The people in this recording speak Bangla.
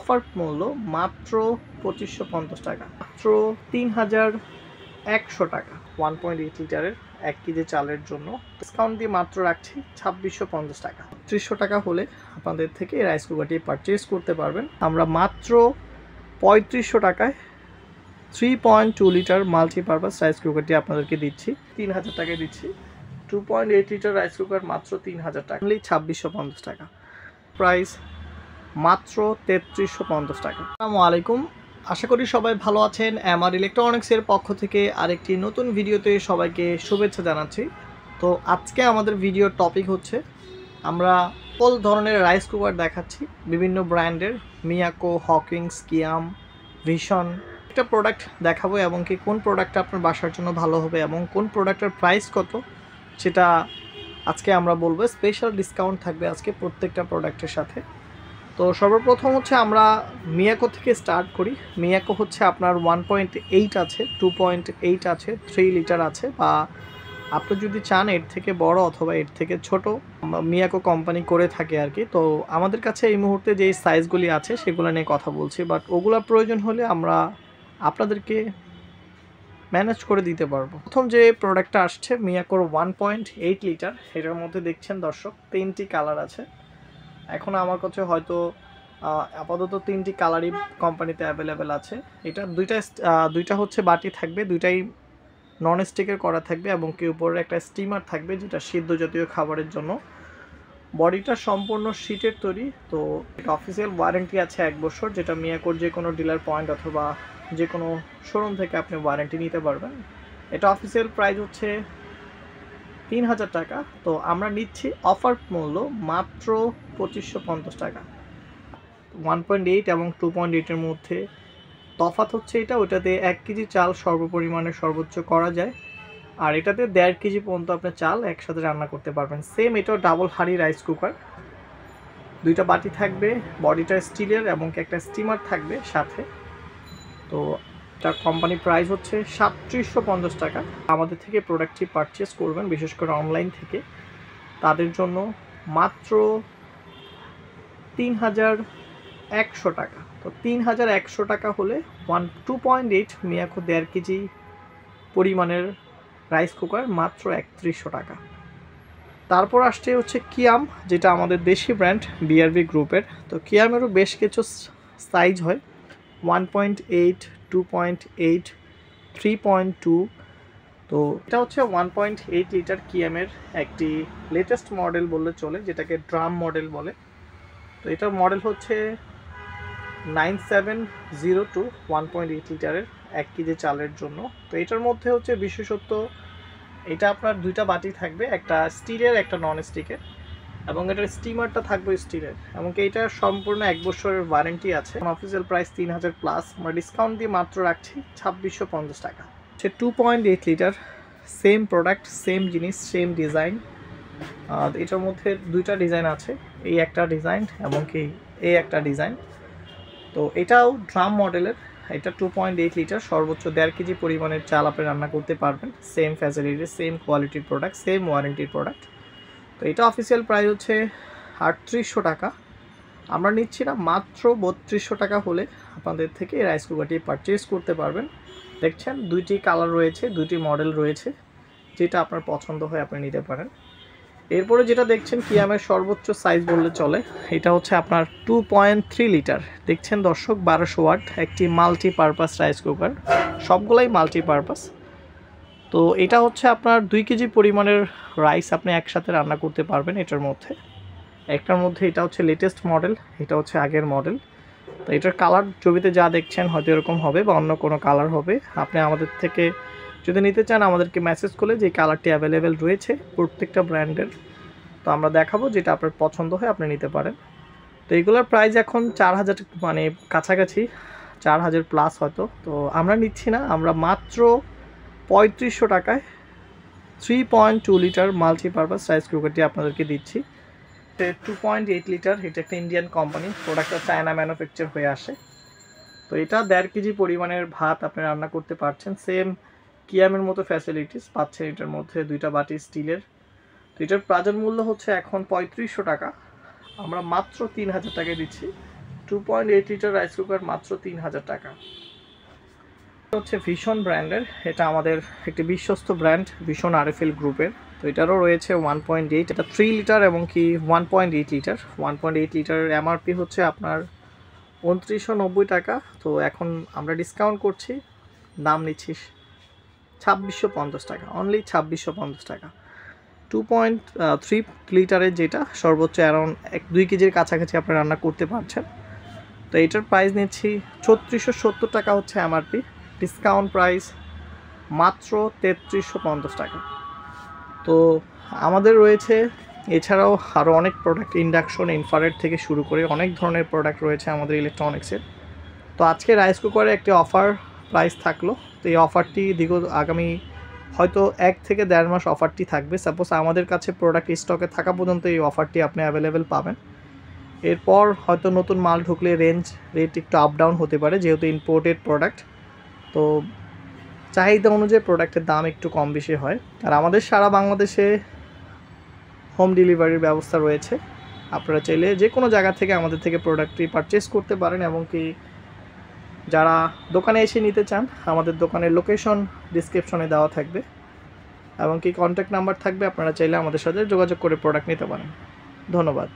অফার মূল্য মাত্র ২৫৫০ টাকা, মাত্র ৩,১০০ টাকা। 1.8 লিটারের ১ কেজি চালের জন্য ডিসকাউন্ট দিয়ে মাত্র রাখছি ২৬৫০ টাকা। ৩০০ টাকা হলে আপনাদের থেকে এই রাইস কুকারটি পারচেজ করতে পারবেন। আমরা মাত্র ৩৫০০ টাকায় 3.2 লিটার মাল্টিপারপাস রাইস কুকারটি আপনাদেরকে দিচ্ছি, ৩,০০০ টাকায় দিচ্ছি। 2.8 লিটার রাইস কুকার মাত্র ৩,০০০ টাকা, ২৬৫০ টাকা। প্রাইস মাত্র ৩৩৫০ টাকা। আসসালামু আলাইকুম, আশা করি সবাই ভালো আছেন। আমার ইলেকট্রনিক্সের পক্ষ থেকে আরেকটি নতুন ভিডিওতে সবাইকে শুভেচ্ছা জানাচ্ছি। তো আজকে আমাদের ভিডিওর টপিক হচ্ছে আমরা সকল ধরনের রাইস কুকার দেখাচ্ছি, বিভিন্ন ব্র্যান্ডের, মিয়াকো, হকিংস, কিয়াম, ভিশন। একটা প্রোডাক্ট দেখাবো এবং কি কোন প্রোডাক্টটা আপনার বাসার জন্য ভালো হবে এবং কোন প্রোডাক্টের প্রাইস কত সেটা আজকে আমরা বলবো। স্পেশাল ডিসকাউন্ট থাকবে আজকে প্রত্যেকটা প্রোডাক্টের সাথে। তো সর্বপ্রথম হচ্ছে আমরা মিয়াকো থেকে স্টার্ট করি। মিয়াকো হচ্ছে আপনার 1.8 আছে, 2.8 আছে, 3 লিটার আছে, বা আপনি যদি চান এর থেকে বড় অথবা এর থেকে ছোট মিয়াকো কোম্পানি করে থাকে আর কি। তো আমাদের কাছে এই মুহূর্তে যেই সাইজগুলি আছে সেগুলো নিয়ে কথা বলছি, বাট ওগুলো প্রয়োজন হলে আমরা আপনাদেরকে ম্যানেজ করে দিতে পারবো। প্রথম যে প্রোডাক্টটা আসছে মিয়াকোর 1.8 লিটার, এটার মধ্যে দেখছেন দর্শক 3টি কালার আছে। এখন আমার কাছে হয়তো আপাতত 3টি কালারই কোম্পানিতে অ্যাভেলেবেল আছে। এটা দুইটা হচ্ছে বাটি থাকবে, দুইটাই নন স্টিকের করা থাকবে এবং কি উপরে একটা স্টিমার থাকবে যেটা সিদ্ধ জাতীয় খাবারের জন্য। বডিটা সম্পূর্ণ শীটের তৈরি। তো এটা অফিসিয়াল ওয়ারেন্টি আছে 1 বছর, যেটা মিয়াকোর যে কোনো ডিলার পয়েন্ট অথবা যে কোনো শোরুম থেকে আপনি ওয়ারেন্টি নিতে পারবেন। এটা অফিসিয়াল প্রাইস হচ্ছে ৩,০০০ টাকা। তো আমরা নিচ্ছি অফার মূল্য মাত্র ২৫৫০ টাকা। 1.8 এবং 2.8 মধ্যে তফাৎ হচ্ছে এটা, ওটাতে 1 কেজি চাল সর্বপরিমাণে সর্বোচ্চ করা যায়, আর এটাতে 1.5 কেজি পর্যন্ত আপনি চাল একসাথে রান্না করতে পারবেন। সেম এটাও ডাবল হাঁড়ি রাইস কুকার, দুইটা বাটি থাকবে, বডিটা স্টিলের এবং একটা স্টিমার থাকবে সাথে। তো এটা কোম্পানি প্রাইস হচ্ছে ৩৭৫০ টাকা। আমাদের থেকে প্রোডাক্টটি পারচেস করবেন, বিশেষ করে অনলাইন থেকে, তাদের জন্য মাত্র ৩,১০০ টাকা। তো ৩,১০০ টাকা হলে 2.8 মিয়াকো 1.5 কেজি পরিমাণের রাইস কুকার মাত্র ৩১০০ টাকা। তারপর আসছে হচ্ছে কিয়াম, যেটা আমাদের দেশি ব্র্যান্ড বিআরবি গ্রুপের। তো কিয়ামেরও বেশ কিছু সাইজ হয়, 1.8, 2.8, 3.2। তো এটা হচ্ছে 1.8 লিটার কিয়ামের একটি লেটেস্ট মডেল বললে চলে, যেটাকে ড্রাম মডেল বলে। তো এটার মডেল হচ্ছে 9702, 1.8 লিটারের 1 কেজি চালের জন্য। তো এটার মধ্যে হচ্ছে বিশেষত্ব, এটা আপনার দুইটা বাটি থাকবে, একটা স্টিলের একটা নন স্টিকের, এবং এটার স্টিমারটা থাকবে স্টিলের, এমনকি এটা সম্পূর্ণ 1 বছরের ওয়ারেন্টি আছে। অফিসিয়াল প্রাইস ৩,০০০ প্লাস, আমরা ডিসকাউন্ট দিয়ে মাত্র রাখছি ২৬৫০ টাকা। সে 2.8 লিটার, সেম প্রোডাক্ট, সেম জিনিস, সেম ডিজাইন। এটার মধ্যে দুইটা ডিজাইন আছে, এই একটা ডিজাইন এবং কি এই একটা ডিজাইন। তো এটাও ড্রাম মডেলের, এটা 2.8 লিটার, সর্বোচ্চ 1.5 কেজি পরিমাণের চাল আপনি রান্না করতে পারবেন। সেম ফ্যাসিলিটি, সেম কোয়ালিটির প্রোডাক্ট, সেম ওয়ারেন্টির প্রোডাক্ট। তো এটা অফিসিয়াল প্রাইস হচ্ছে ৩৮০০ টাকা। আমরা নিচ্ছি না, মাত্র ৩২০০ টাকা হলে আপনাদের থেকে এই রাইস কুকারটি পারচেজ করতে পারবেন। দেখছেন 2টি কালার রয়েছে, 2টি মডেল রয়েছে, যেটা আপনার পছন্দ হয় আপনি নিতে পারেন। এরপরে যেটা দেখছেন কিয়ামের সর্বোচ্চ সাইজ বললে চলে, এটা হচ্ছে আপনার 2.3 লিটার। দেখছেন দর্শক 1200 ওয়াট একটি মাল্টিপারপাস রাইস কুকার, সবগুলাই মাল্টিপারপাস। তো এটা হচ্ছে আপনার 2 কেজি পরিমাণের রাইস আপনি একসাথে রান্না করতে পারবেন এটার মধ্যে। একটার মধ্যে এটা হচ্ছে লেটেস্ট মডেল, এটা হচ্ছে আগের মডেল। তো এটার কালার ছবিতে যা দেখছেন হয়তো এরকম হবে বা অন্য কোনো কালার হবে। আপনি আমাদের থেকে যদি নিতে চান আমাদেরকে মেসেজ করলে যে কালারটি অ্যাভেলেবেল রয়েছে প্রত্যেকটা ব্র্যান্ডের, তো আমরা দেখাবো, যেটা আপনার পছন্দ হয় আপনি নিতে পারেন। তো এগুলোর প্রাইস এখন ৪,০০০, মানে কাছাকাছি ৪,০০০ প্লাস হয়তো। তো আমরা নিচ্ছি না, আমরা মাত্র ৩৫০০ টাকায় 3.2 লিটার মাল্টিপারপাস রাইস কুকারটি আপনাদেরকে দিচ্ছি। 2.8 লিটার, এটা একটা ইন্ডিয়ান কোম্পানি, প্রোডাক্টটা চায়না ম্যানুফ্যাকচার হয়ে আসে। তো এটা 1.5 কেজি পরিমাণের ভাত আপনি রান্না করতে পারছেন, সেম কিয়ামের মতো ফ্যাসিলিটিস পাচ্ছেন এটার মধ্যে, দুইটা বাটি স্টিলের। তো এটার বাজার মূল্য হচ্ছে এখন ৩৫০০ টাকা, আমরা মাত্র ৩,০০০ টাকায় দিচ্ছি। 2.8 লিটার রাইস কুকার মাত্র 3000 টাকা। হচ্ছে ভিশন ব্র্যান্ডের, এটা আমাদের একটি বিশ্বস্ত ব্র্যান্ড ভিশন RFL গ্রুপের। তো এটারও রয়েছে 1.8, এটা 3 লিটার এবং কি 1.8 লিটার। 1.8 লিটারের MRP হচ্ছে আপনার 2990 টাকা। তো এখন আমরা ডিসকাউন্ট করছি, দাম নিচ্ছি 2650 টাকা, অনলি 2650 টাকা। 2.3 লিটারের যেটা সর্বোচ্চ অ্যারাউন্ড 2 কেজির কাছাকাছি আপনি রান্না করতে পারছেন। তো এইটার প্রাইস নিচ্ছি 3670 টাকা হচ্ছে MRP, ডিসকাউন্ট প্রাইস মাত্র 3350 টাকা। তো আমাদের রয়েছে এছাড়াও আরও অনেক প্রোডাক্ট, ইন্ডাকশন, ইনফ্রারেড থেকে শুরু করে অনেক ধরনের প্রোডাক্ট রয়েছে আমাদের ইলেকট্রনিক্সের। তো আজকে রাইস কুকারে একটি অফার প্রাইস থাকলো। তো এই অফারটি আগামী হয়তো 1 থেকে 1.5 মাস অফারটি থাকবে। সাপোজ আমাদের কাছে প্রোডাক্ট স্টকে থাকা পর্যন্ত এই অফারটি আপনি অ্যাভেলেবেল পাবেন। এরপর হয়তো নতুন মাল ঢুকলে রেট একটু আপ ডাউন হতে পারে, যেহেতু ইম্পোর্টেড প্রোডাক্ট। তো চাহিদা অনুযায়ী প্রোডাক্টের দাম একটু কম বেশি হয়। আর আমাদের সারা বাংলাদেশে হোম ডেলিভারির ব্যবস্থা রয়েছে। আপনারা চাইলে যে কোনো জায়গা থেকে আমাদের থেকে প্রোডাক্টটি পারচেস করতে পারেন, এবং কি যারা দোকানে এসে নিতে চান আমাদের দোকানের লোকেশন ডিসক্রিপশনে দেওয়া থাকবে, এবং কি কন্ট্যাক্ট নাম্বার থাকবে, আপনারা চাইলে আমাদের সাথে যোগাযোগ করে প্রোডাক্ট নিতে পারেন। ধন্যবাদ।